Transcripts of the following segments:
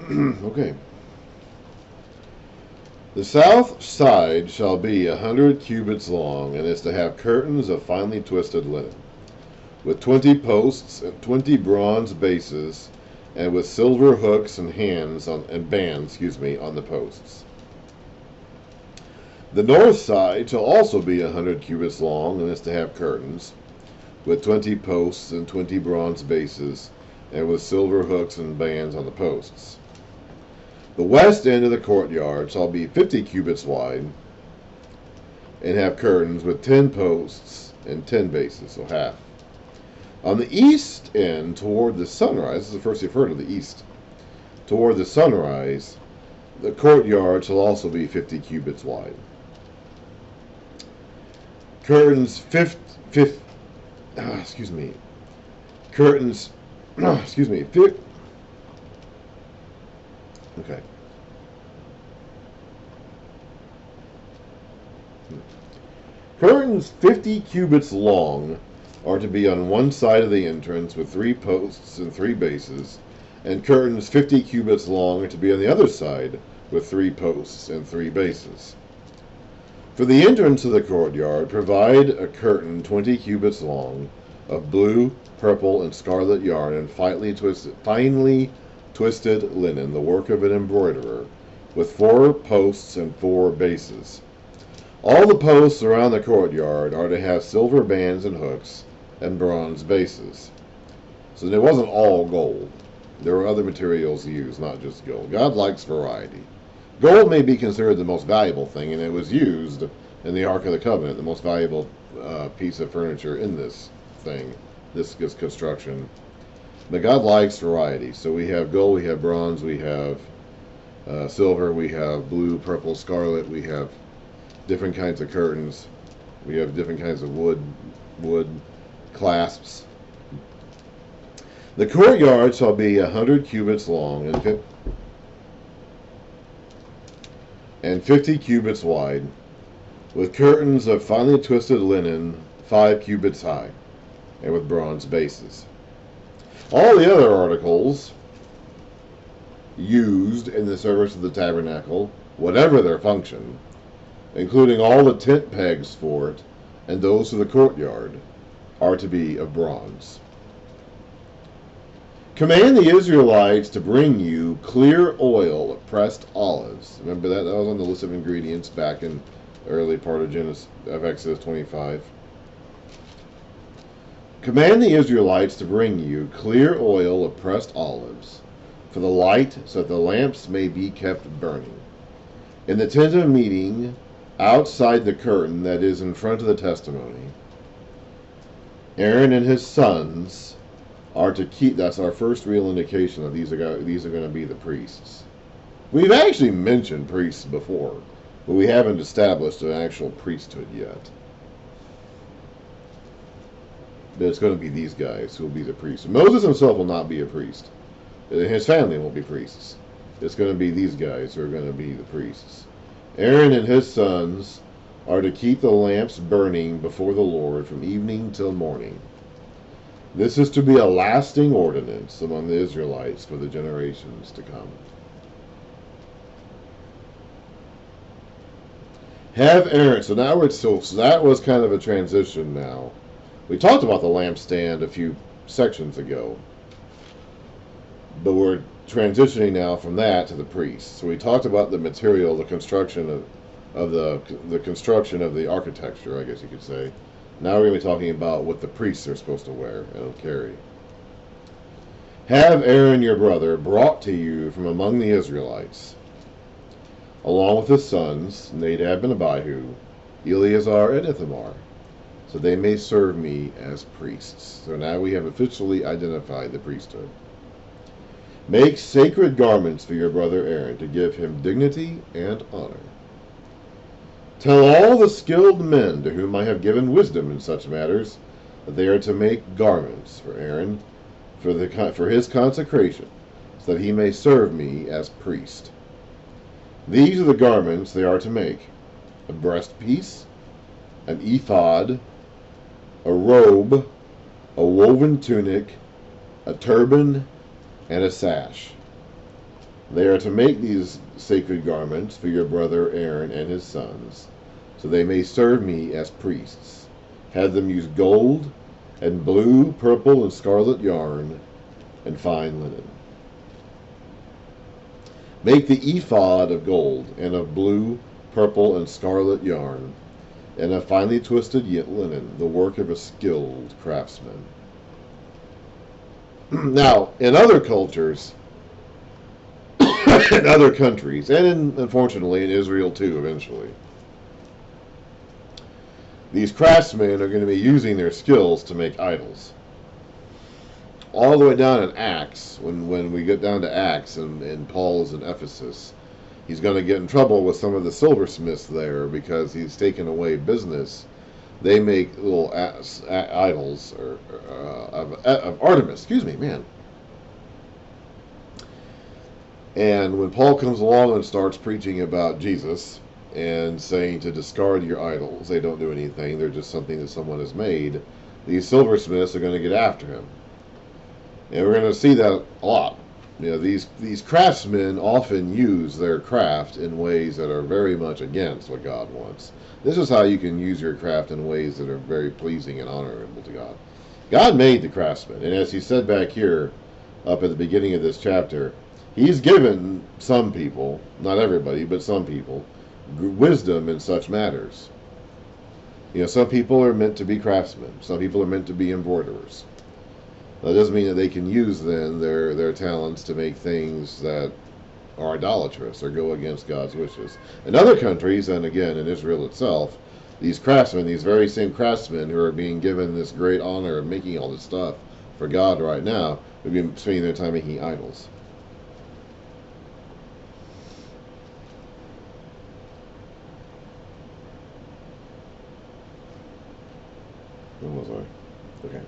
Okay. The south side shall be 100 cubits long, and is to have curtains of finely twisted linen, with 20 posts and 20 bronze bases, and with silver hooks and bands, on the posts. The north side shall also be 100 cubits long, and is to have curtains, with 20 posts and 20 bronze bases, and with silver hooks and bands on the posts. The west end of the courtyard shall be 50 cubits wide, and have curtains with 10 posts and 10 bases, so half. On the east end, toward the sunrise, this is the first you've heard of the east, toward the sunrise, the courtyard shall also be 50 cubits wide. Curtains curtains, okay. Curtains 50 cubits long are to be on one side of the entrance with 3 posts and 3 bases, and curtains 50 cubits long are to be on the other side with 3 posts and 3 bases. For the entrance of the courtyard, provide a curtain 20 cubits long of blue, purple, and scarlet yarn and finely twisted linen, the work of an embroiderer, with 4 posts and 4 bases. All the posts around the courtyard are to have silver bands and hooks and bronze bases. So it wasn't all gold. There were other materials used, not just gold. God likes variety. Gold may be considered the most valuable thing, and it was used in the Ark of the Covenant, the most valuable piece of furniture in this thing, this construction. But God likes variety. So we have gold, we have bronze, we have silver, we have blue, purple, scarlet, we have different kinds of curtains, we have different kinds of wood clasps. The courtyard shall be 100 cubits long and 50 cubits wide, with curtains of finely twisted linen 5 cubits high, and with bronze bases. All the other articles used in the service of the tabernacle, whatever their function, including all the tent pegs for it and those of the courtyard, are to be of bronze. Command the Israelites to bring you clear oil of pressed olives. Remember that? That was on the list of ingredients back in the early part of Exodus 25. Command the Israelites to bring you clear oil of pressed olives for the light, so that the lamps may be kept burning. In the tent of meeting, outside the curtain that is in front of the testimony, Aaron and his sons are to keep. That's our first real indication that these are going to be the priests. We've actually mentioned priests before, but we haven't established an actual priesthood yet. But it's going to be these guys who will be the priests. Moses himself will not be a priest. His family won't be priests. It's going to be these guys who are going to be the priests. Aaron and his sons are to keep the lamps burning before the Lord from evening till morning. This is to be a lasting ordinance among the Israelites for the generations to come. Have Aaron. So now so that was kind of a transition now. We talked about the lampstand a few sections ago, but we're transitioning now from that to the priests. So we talked about the material, the construction of the construction of the architecture, I guess you could say. Now we're going to be talking about what the priests are supposed to wear and carry. Have Aaron your brother brought to you from among the Israelites, along with his sons, Nadab and Abihu, Eleazar and Ithamar, so they may serve me as priests. So now we have officially identified the priesthood. Make sacred garments for your brother Aaron to give him dignity and honor. Tell all the skilled men to whom I have given wisdom in such matters that they are to make garments for Aaron for his consecration, so that he may serve me as priest. These are the garments they are to make: a breastpiece, an ephod, a robe, a woven tunic, a turban, and a sash. They are to make these sacred garments for your brother Aaron and his sons, so they may serve me as priests. Have them use gold and blue, purple, and scarlet yarn and fine linen. Make the ephod of gold and of blue, purple, and scarlet yarn, and of finely twisted linen, the work of a skilled craftsman. Now, in other cultures, in other countries, and unfortunately in Israel too eventually, these craftsmen are going to be using their skills to make idols. All the way down in Acts, when we get down to Acts and Paul is in Ephesus, he's going to get in trouble with some of the silversmiths there because he's taken away business. They make little idols of Artemis. Excuse me, man. And when Paul comes along and starts preaching about Jesus and saying to discard your idols, they don't do anything, they're just something that someone has made, these silversmiths are going to get after him. And we're going to see that a lot. You know, these craftsmen often use their craft in ways that are very much against what God wants. This is how you can use your craft in ways that are very pleasing and honorable to God. God made the craftsman, and as he said back here, up at the beginning of this chapter, he's given some people, not everybody, but some people, wisdom in such matters. You know, some people are meant to be craftsmen. Some people are meant to be embroiderers. That doesn't mean that they can use then their talents to make things that are idolatrous or go against God's wishes. In other countries, and again in Israel itself, these craftsmen, these very same craftsmen who are being given this great honor of making all this stuff for God right now, would be spending their time making idols. Where was I? Okay.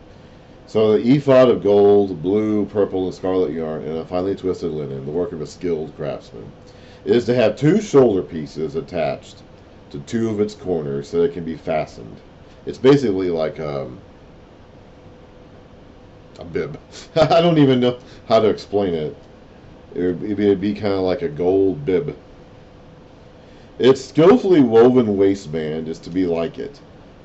So the ephod of gold, blue, purple, and scarlet yarn, and a finely twisted linen, the work of a skilled craftsman. It is to have 2 shoulder pieces attached to 2 of its corners so that it can be fastened. It's basically like a bib. I don't even know how to explain it. It'd be kind of like a gold bib. Its skillfully woven waistband is to be like it,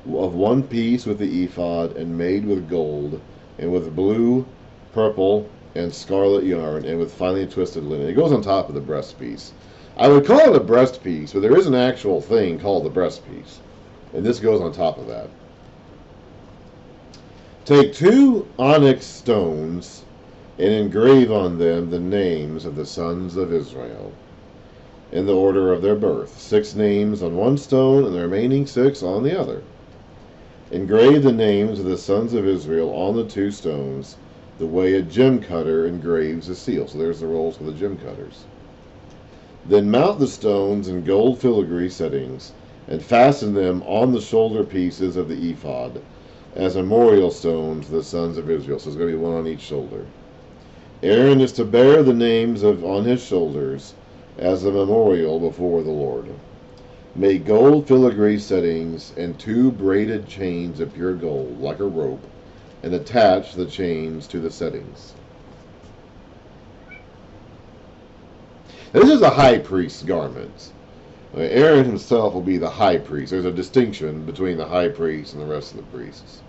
of one piece with the ephod and made with gold, and with blue, purple, and scarlet yarn, and with finely twisted linen. It goes on top of the breast piece. I would call it a breast piece, but there is an actual thing called the breast piece, and this goes on top of that. Take 2 onyx stones and engrave on them the names of the sons of Israel, in the order of their birth, 6 names on one stone and the remaining 6 on the other. Engrave the names of the sons of Israel on the 2 stones, the way a gem cutter engraves a seal. So there's the roles for the gem cutters. Then mount the stones in gold filigree settings, and fasten them on the shoulder pieces of the ephod, as memorial stones to the sons of Israel. So there's going to be 1 on each shoulder. Aaron is to bear the names on his shoulders as a memorial before the Lord. Make gold filigree settings and 2 braided chains of pure gold, like a rope, and attach the chains to the settings. Now, this is a high priest's garment. Aaron himself will be the high priest. There's a distinction between the high priest and the rest of the priests.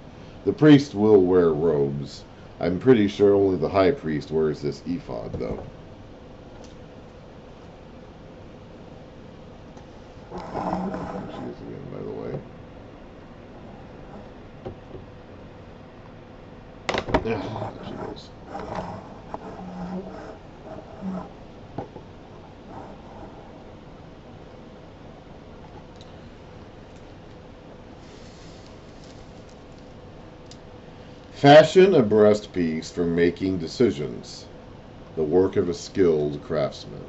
The priest will wear robes. I'm pretty sure only the high priest wears this ephod, though. There she is again, by the way. There she goes. Fashion a breastpiece for making decisions, the work of a skilled craftsman.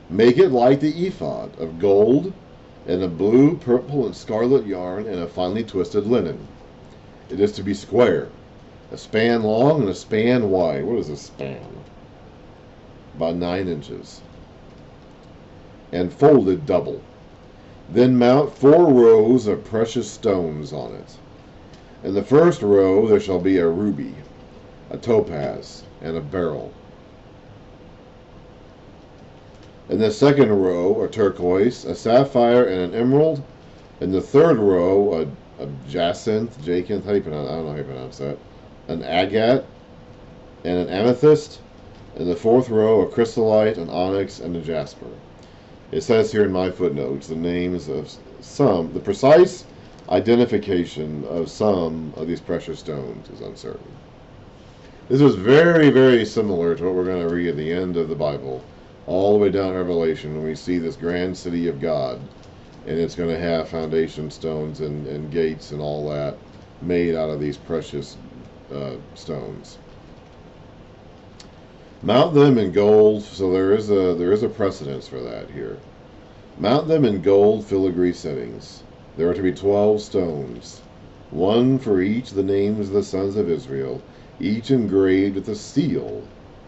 Make it like the ephod, of gold, and of blue, purple, and scarlet yarn, and of finely twisted linen. It is to be square, a span long and a span wide. What is a span? About 9 inches. And folded double. Then mount 4 rows of precious stones on it. In the first row there shall be a ruby, a topaz, and a beryl. In the second row, a turquoise, a sapphire, and an emerald. In the third row, a jacinth, how do you pronounce? I don't know how you pronounce that. An agate and an amethyst. In the fourth row, a chrysolite, an onyx, and a jasper. It says here in my footnotes the names of the precise identification of some of these precious stones is uncertain. This is very, very similar to what we're going to read at the end of the Bible, all the way down to Revelation, when we see this grand city of God, and it's going to have foundation stones and gates and all that made out of these precious stones. Mount them in gold, so there is a precedence for that here. Mount them in gold filigree settings. There are to be 12 stones, one for each of the names of the sons of Israel, each engraved with a seal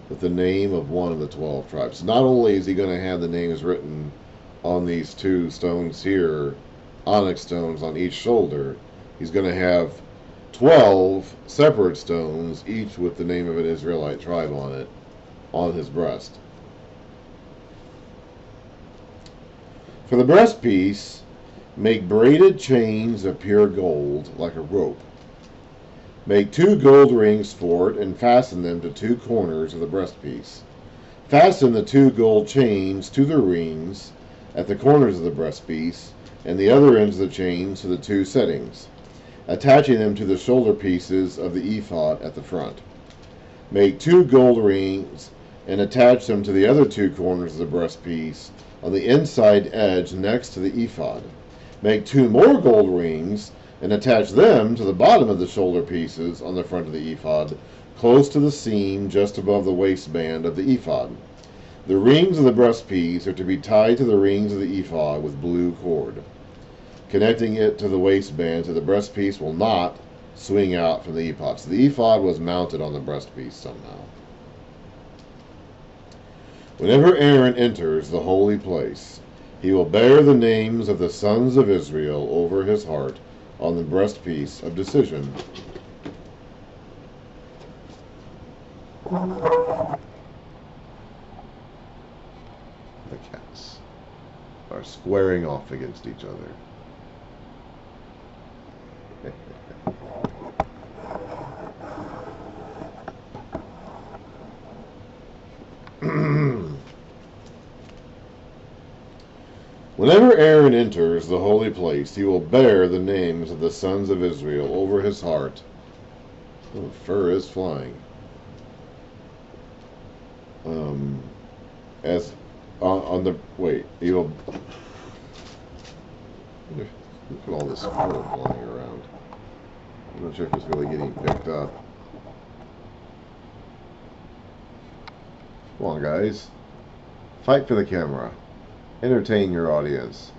with the name of one of the 12 tribes. Not only is he going to have the names written on these two stones here, onyx stones on each shoulder, he's going to have 12 separate stones, each with the name of an Israelite tribe on it, on his breast. For the breastpiece, make braided chains of pure gold, like a rope. Make 2 gold rings for it, and fasten them to 2 corners of the breastpiece. Fasten the 2 gold chains to the rings at the corners of the breastpiece, and the other ends of the chains to the 2 settings, attaching them to the shoulder pieces of the ephod at the front. Make 2 gold rings, and attach them to the other 2 corners of the breastpiece on the inside edge next to the ephod. Make 2 more gold rings, and attach them to the bottom of the shoulder pieces on the front of the ephod, close to the seam just above the waistband of the ephod. The rings of the breastpiece are to be tied to the rings of the ephod with blue cord. Connecting it to the waistband so the breastpiece will not swing out from the ephod. So the ephod was mounted on the breastpiece somehow. Whenever Aaron enters the holy place, he will bear the names of the sons of Israel over his heart on the breastpiece of decision. The cats are squaring off against each other. Whenever Aaron enters the holy place, he will bear the names of the sons of Israel over his heart. Oh, the fur is flying. As on the he will. Look at all this fur flying around. I'm not sure if it's really getting picked up. Come on, guys. Fight for the camera. Entertain your audience.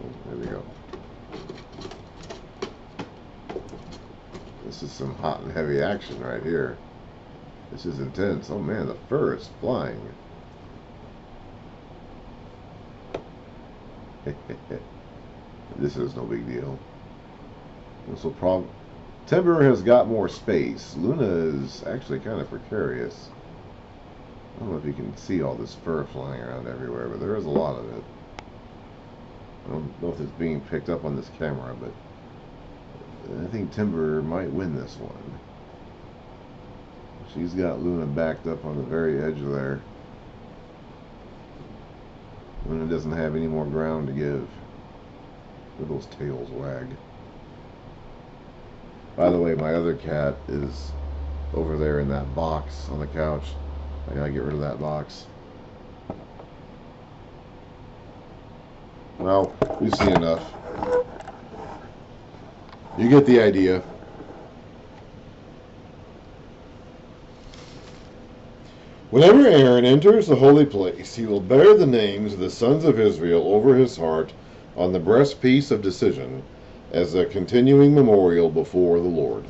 Oh, there we go. This is some hot and heavy action right here. This is intense. Oh man, the fur is flying. This is no big deal. This will probably... Timber has got more space. Luna is actually kind of precarious. I don't know if you can see all this fur flying around everywhere, but there is a lot of it. I don't know if it's being picked up on this camera, but I think Timber might win this one. She's got Luna backed up on the very edge of there. Luna doesn't have any more ground to give. Look at those tails wag. By the way, my other cat is over there in that box on the couch. I gotta get rid of that box. Well, we've seen enough. You get the idea. Whenever Aaron enters the holy place, he will bear the names of the sons of Israel over his heart on the breastpiece of decision as a continuing memorial before the Lord.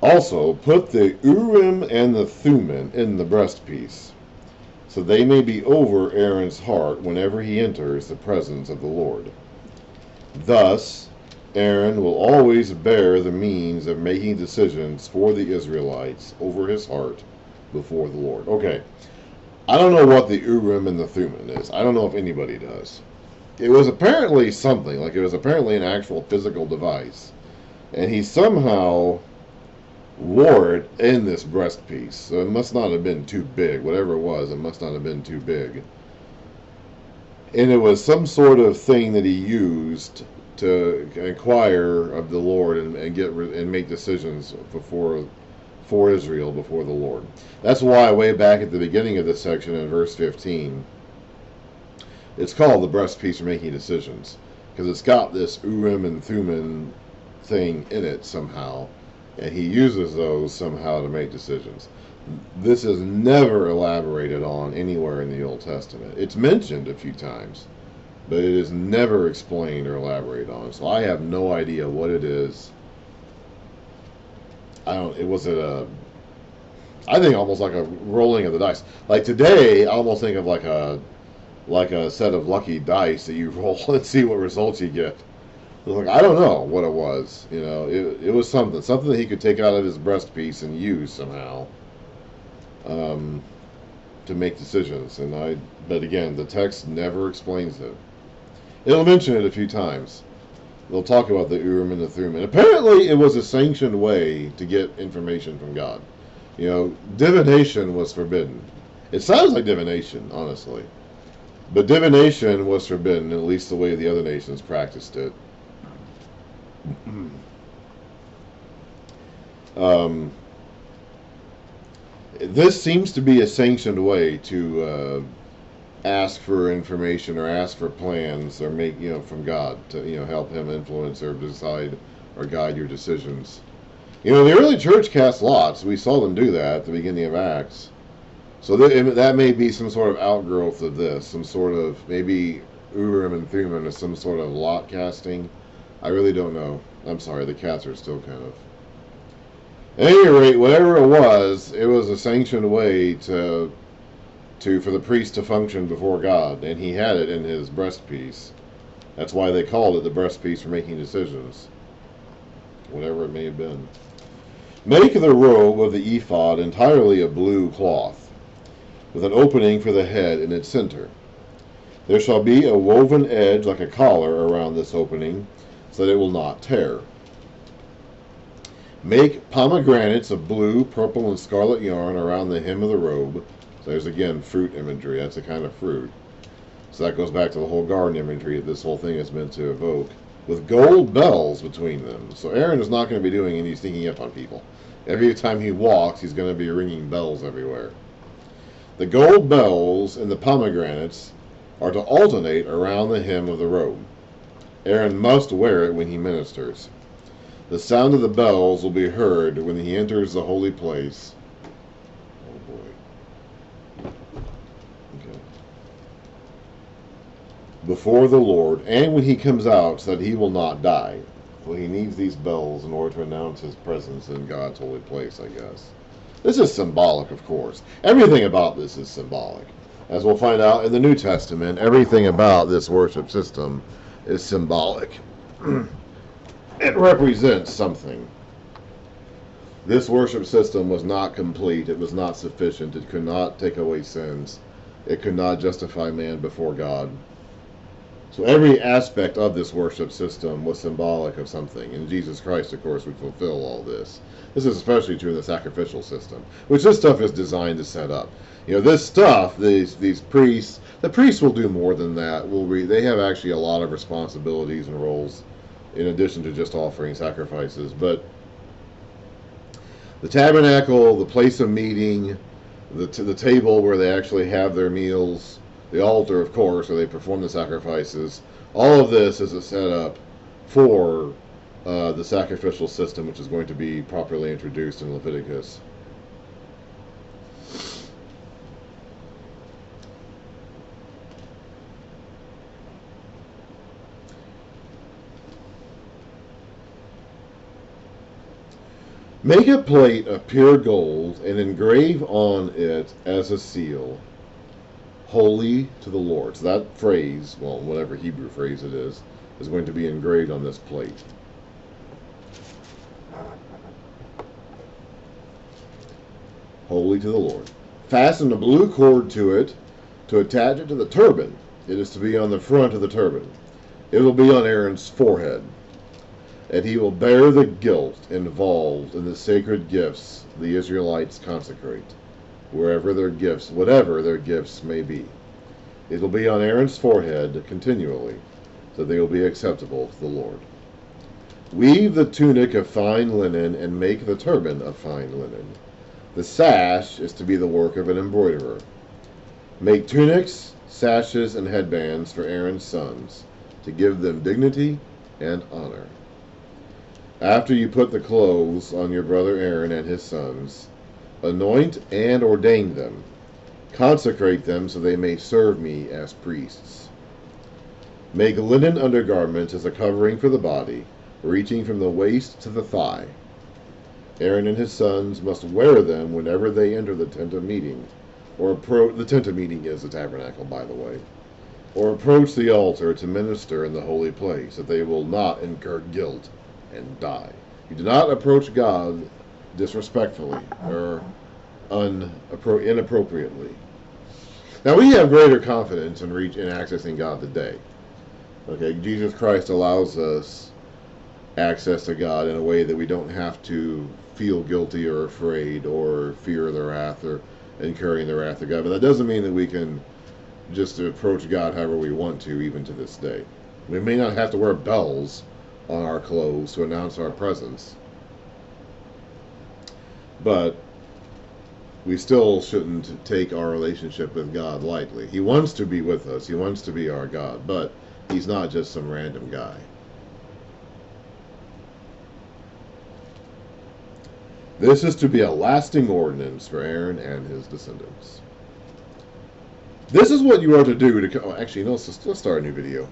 Also, put the Urim and the Thummin in the breastpiece, so they may be over Aaron's heart whenever he enters the presence of the Lord. Thus, Aaron will always bear the means of making decisions for the Israelites over his heart before the Lord. Okay, I don't know what the Urim and the Thummim is. I don't know if anybody does. It was apparently something, like it was apparently an actual physical device. And he somehow wore it in this breast piece. So it must not have been too big. Whatever it was, it must not have been too big. And it was some sort of thing that he used to inquire of the Lord and get and make decisions for Israel before the Lord. That's why way back at the beginning of this section in verse 15, it's called the breastpiece for making decisions, because it's got this Urim and Thummim thing in it somehow, and he uses those somehow to make decisions. This is never elaborated on anywhere in the Old Testament. It's mentioned a few times, but it is never explained or elaborated on. So I have no idea what it is. I think almost like a rolling of the dice. Like today, I almost think of like a set of lucky dice that you roll and see what results you get. Like, I don't know what it was. It was something that he could take out of his breastpiece and use somehow to make decisions. But again, the text never explains it. It'll mention it a few times. They'll talk about the Urim and the Thummim. Apparently, it was a sanctioned way to get information from God. Divination was forbidden. It sounds like divination, honestly. But divination was forbidden, at least the way the other nations practiced it. This seems to be a sanctioned way to ask for information or ask for plans or make, from God to, help him influence or decide or guide your decisions. The early church cast lots. We saw them do that at the beginning of Acts. So that may be some sort of outgrowth of this, some sort of, maybe Urim and Thummim is some sort of lot casting. I really don't know. I'm sorry, the cats are still kind of... At any rate, whatever it was a sanctioned way for the priest to function before God, and he had it in his breastpiece. That's why they called it the breastpiece for making decisions. Whatever it may have been. Make the robe of the ephod entirely of blue cloth, with an opening for the head in its center. There shall be a woven edge like a collar around this opening, so that it will not tear. Make pomegranates of blue, purple, and scarlet yarn around the hem of the robe. So there's again fruit imagery. That's a kind of fruit. So that goes back to the whole garden imagery that this whole thing is meant to evoke. With gold bells between them. So Aaron is not going to be doing any sneaking up on people. Every time he walks, he's going to be ringing bells everywhere. The gold bells and the pomegranates are to alternate around the hem of the robe. Aaron must wear it when he ministers. The sound of the bells will be heard when he enters the holy place. Oh boy. Okay. Before the Lord, and when he comes out, so that he will not die. Well, he needs these bells in order to announce his presence in God's holy place, I guess. This is symbolic, of course. Everything about this is symbolic. As we'll find out in the New Testament, everything about this worship system is symbolic. It represents something. This worship system was not complete. It was not sufficient. It could not take away sins. It could not justify man before God. So every aspect of this worship system was symbolic of something. And Jesus Christ, of course, would fulfill all this. This is especially true in the sacrificial system, which this stuff is designed to set up. This stuff, these priests, the priests will do more than that. They have actually a lot of responsibilities and roles in addition to just offering sacrifices. But the tabernacle, the place of meeting, the table where they actually have their meals, the altar, of course, where they perform the sacrifices, all of this is a setup for the sacrificial system, which is going to be properly introduced in Leviticus. Make a plate of pure gold and engrave on it as a seal, holy to the Lord. So that phrase, well, whatever Hebrew phrase it is going to be engraved on this plate. holy to the Lord. Fasten a blue cord to it to attach it to the turban. It is to be on the front of the turban. It will be on Aaron's forehead, and he will bear the guilt involved in the sacred gifts the Israelites consecrate, whatever their gifts may be. It will be on Aaron's forehead continually, so they will be acceptable to the Lord. Weave the tunic of fine linen and make the turban of fine linen. The sash is to be the work of an embroiderer. Make tunics, sashes, and headbands for Aaron's sons, to give them dignity and honor. After you put the clothes on your brother Aaron and his sons, anoint and ordain them. Consecrate them so they may serve me as priests. Make linen undergarments as a covering for the body, reaching from the waist to the thigh. Aaron and his sons must wear them whenever they enter the tent of meeting, the tent of meeting is the tabernacle, by the way, or approach the altar to minister in the holy place, that they will not incur guilt and die. You do not approach God disrespectfully or inappropriately. Now, we have greater confidence in accessing God today. Okay, Jesus Christ allows us access to God in a way that we don't have to feel guilty or afraid or fear the wrath or incurring the wrath of God. But that doesn't mean that we can just approach God however we want to, even to this day. We may not have to wear bells on our clothes to announce our presence, but we still shouldn't take our relationship with God lightly. He wants to be with us. He wants to be our God, but he's not just some random guy. This is to be a lasting ordinance for Aaron and his descendants. This is what you are to do to... Oh, actually, no, let's start a new video.